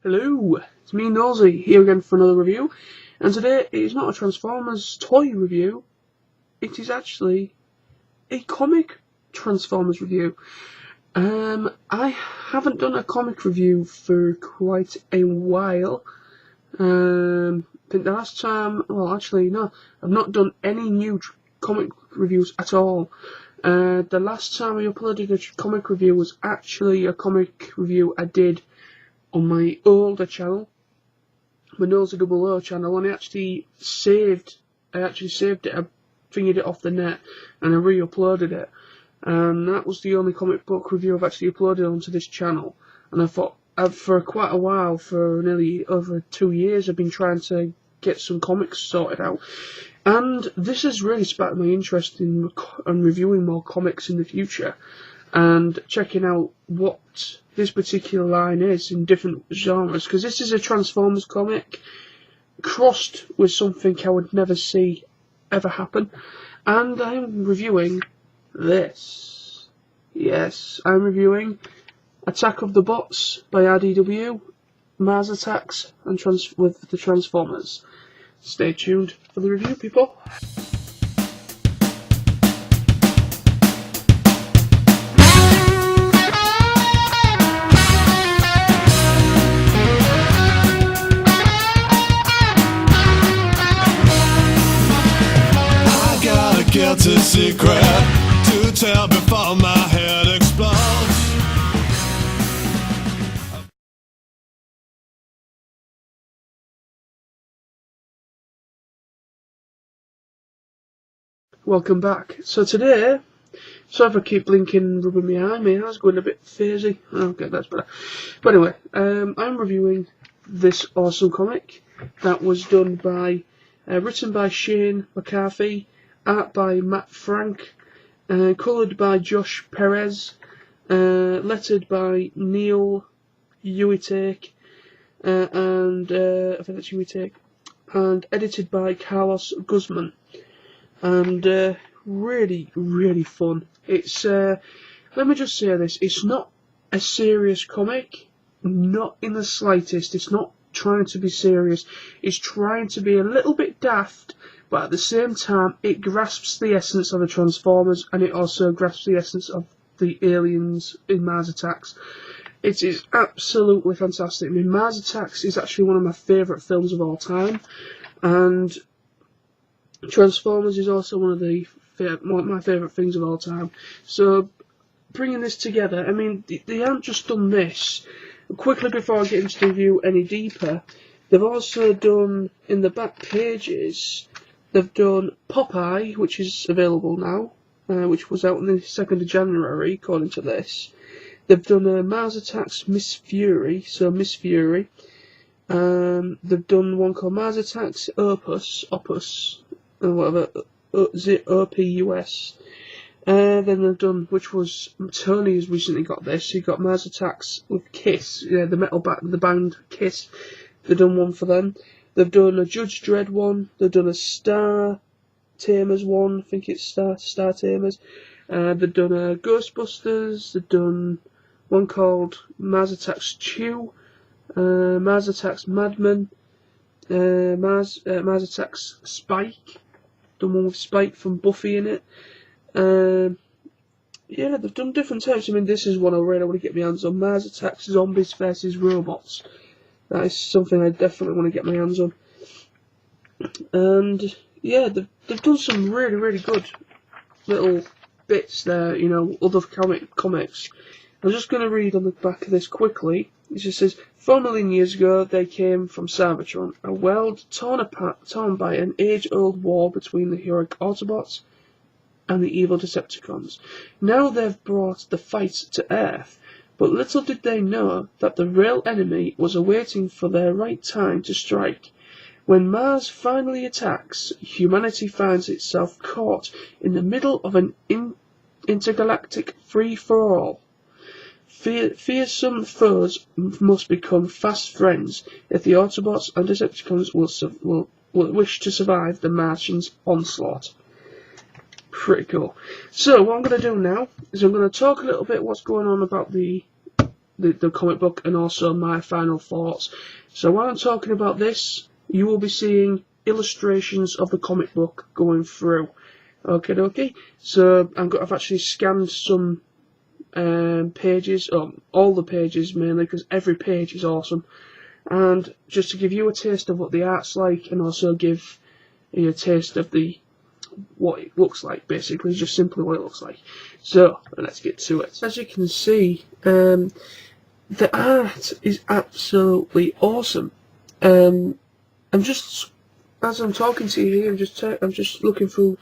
Hello, it's me Nosy here again for another review, and today it is not a Transformers toy review, it is actually a comic Transformers review. I haven't done a comic review for quite a while. I think the last time, well actually no, I've not done any new comic reviews at all. The last time I uploaded a comic review was actually a comic review I did on my older channel, my Nosy Double O channel, and I actually saved it, I fingered it off the net, and I re-uploaded it. And that was the only comic book review I've actually uploaded onto this channel. And I thought, for quite a while, for nearly over 2 years, I've been trying to get some comics sorted out. And this has really sparked my interest in reviewing more comics in the future, and checking out what this particular line is in different genres, because this is a Transformers comic crossed with something I would never see ever happen, and I'm reviewing this. Yes, I'm reviewing Attack of the Bots by IDW, Mars Attacks, and with the Transformers. Stay tuned for the review, people. Guilty secret to tell before my head explodes. Welcome back. So today, sorry if I keep blinking and rubbing my eye. My eye's going a bit fuzzy. Okay, that's better. But anyway, I'm reviewing this awesome comic that was done by, written by Shane McCarthy, art by Matt Frank, coloured by Josh Perez, lettered by Neil Uitake, and I think that's Uitake, and edited by Carlos Guzman. And really, really fun. It's let me just say this: it's not a serious comic, not in the slightest. It's not trying to be serious. It's trying to be a little bit daft, but at the same time, it grasps the essence of the Transformers, and it also grasps the essence of the aliens in Mars Attacks. It is absolutely fantastic. I mean, Mars Attacks is actually one of my favourite films of all time, and Transformers is also one of my favourite things of all time. So, bringing this together, I mean, they haven't just done this. Quickly, before I get into the review any deeper, they've also done, in the back pages, they've done Popeye, which is available now, which was out on the 2nd of January, according to this. They've done Mars Attacks Miss Fury, so Miss Fury. They've done one called Mars Attacks Opus, or whatever, OPUS. Then they've done, which was, Tony has recently got this, he got Mars Attacks with Kiss, the metal the band Kiss. They've done one for them. They've done a Judge Dredd one, they've done a Star Tamers one, I think it's Star Tamers. They've done a Ghostbusters, they've done one called Mars Attacks Chew, Mars Attacks Madman, Mars Attacks Spike, done one with Spike from Buffy in it. Yeah, they've done different types. I mean, this is one I really want to get my hands on. Mars Attacks Zombies vs Robots. That is something I definitely want to get my hands on. And yeah, they've done some really, really good little bits there, you know, other comics. I'm just going to read on the back of this quickly. It just says, 4 million years ago, they came from Cybertron, a world torn by an age-old war between the heroic Autobots and the evil Decepticons. Now they've brought the fight to Earth, but little did they know that the real enemy was awaiting for their right time to strike. When Mars finally attacks, humanity finds itself caught in the middle of an intergalactic free-for-all. Fearsome foes must become fast friends if the Autobots and Decepticons will wish to survive the Martians' onslaught. Pretty cool. So what I'm going to do now is I'm going to talk a little bit what's going on about the the comic book and also my final thoughts. So while I'm talking about this, you will be seeing illustrations of the comic book going through. Okay. So I've actually scanned some pages, all the pages mainly, because every page is awesome. And just to give you a taste of what the art's like, and also give you a taste of what it looks like, basically, just simply what it looks like. So let's get to it. As you can see, the art is absolutely awesome. I'm just, as I'm talking to you here, I'm just looking through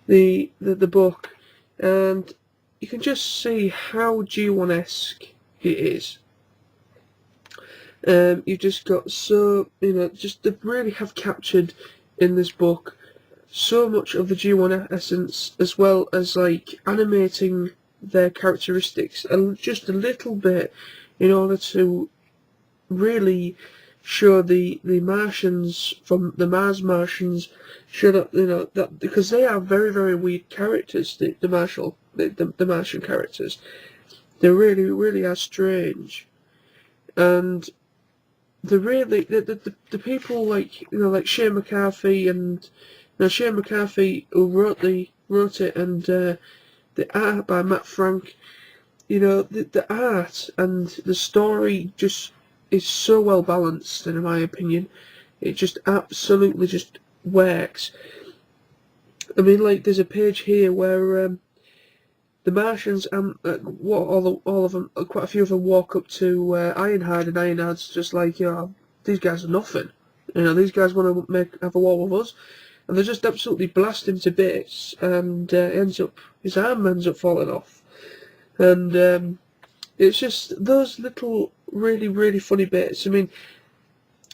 the book, and you can just see how G1-esque it is. You've just got just they really have captured in this book so much of the G1 essence, as well as like animating their characteristics and just a little bit in order to really show the Martians from the Mars Martians, show that that because they are very, very weird characters, the Martian characters. They really, really are strange, and the people like like Shane McCarthy, and Shane McCarthy who wrote it, and the art by Matt Frank. The art and the story just is so well balanced, and in my opinion, it just absolutely just works. I mean, like, there's a page here where the Martians, all of them, quite a few of them walk up to Ironhide, and Ironhide's just like, these guys are nothing. These guys want to have a war with us, and they just absolutely blast him to bits, and his arm ends up falling off. And it's just those little really, really funny bits. I mean,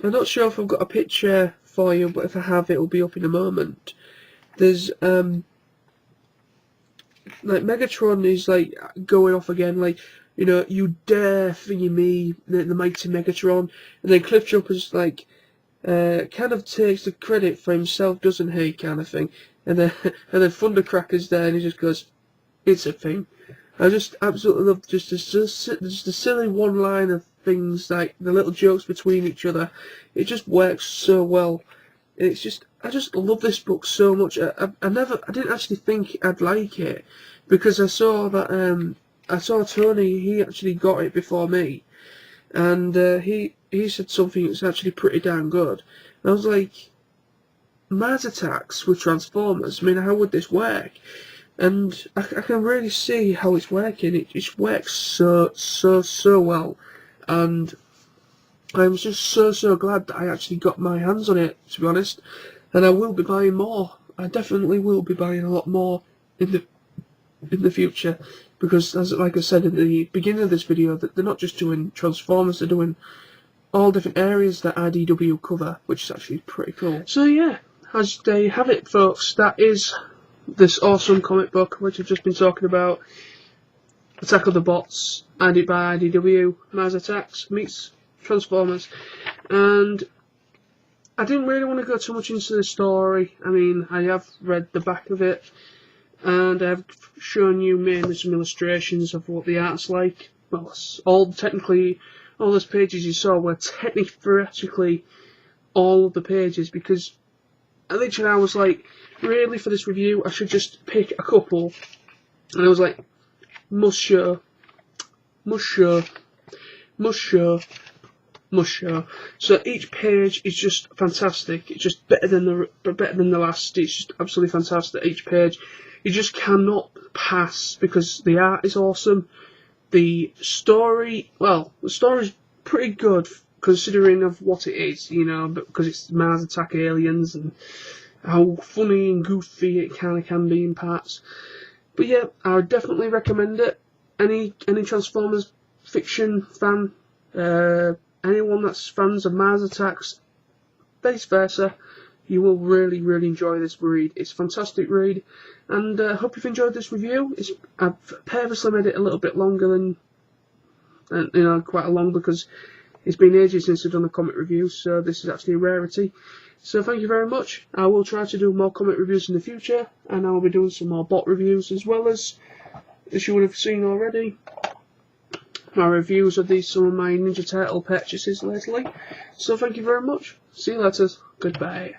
I'm not sure if I've got a picture for you, but if I have, it will be up in a moment. There's like Megatron is like going off again, like, you dare thingy me, the mighty Megatron, and then Cliffjumper's like kind of takes the credit for himself, doesn't he, kind of thing, and then Thundercracker's there, and he just goes, "It's a thing." I just absolutely love just the silly one-line of things, like the little jokes between each other. It just works so well. It's just, I just love this book so much. I didn't actually think I'd like it, because I saw that I saw Tony. He actually got it before me, and he said something that's actually pretty damn good. And I was like, Mars attacks with Transformers. I mean, how would this work? And I can really see how it's working. It just works so well, and I'm just so glad that I actually got my hands on it, to be honest. And I will be buying more. I definitely will be buying a lot more in the future, because, like I said in the beginning of this video, that they're not just doing Transformers, they're doing all different areas that IDW cover, which is actually pretty cool. So yeah, as they have it, folks, that is this awesome comic book which I've just been talking about. Attack of the Bots, by IDW, Mars Attacks meets Transformers. And I didn't really want to go too much into the story. I mean, I have read the back of it, and I've shown you mainly some illustrations of what the art's like. Well, all those pages you saw were theoretically all of the pages, because literally I was like, really, for this review, I should just pick a couple, and I was like, must show. So each page is just fantastic. It's just better than the last. It's just absolutely fantastic. Each page, you just cannot pass, because the art is awesome. The story, well, the story's pretty good considering of what it is, because it's Mars attack aliens and how funny and goofy it kind of can be in parts. But yeah, I would definitely recommend it. Any Transformers fiction fan, anyone that's fans of Mars Attacks, vice versa, you will really, really enjoy this read. It's a fantastic read, and I hope you've enjoyed this review. I've purposely made it a little bit longer than, quite long, because it's been ages since I've done a comic review, so this is actually a rarity. So thank you very much. I will try to do more comic reviews in the future, and I will be doing some more bot reviews as well, as you would have seen already. my reviews of some of my Ninja Turtle purchases lately. So thank you very much. See you later. Goodbye.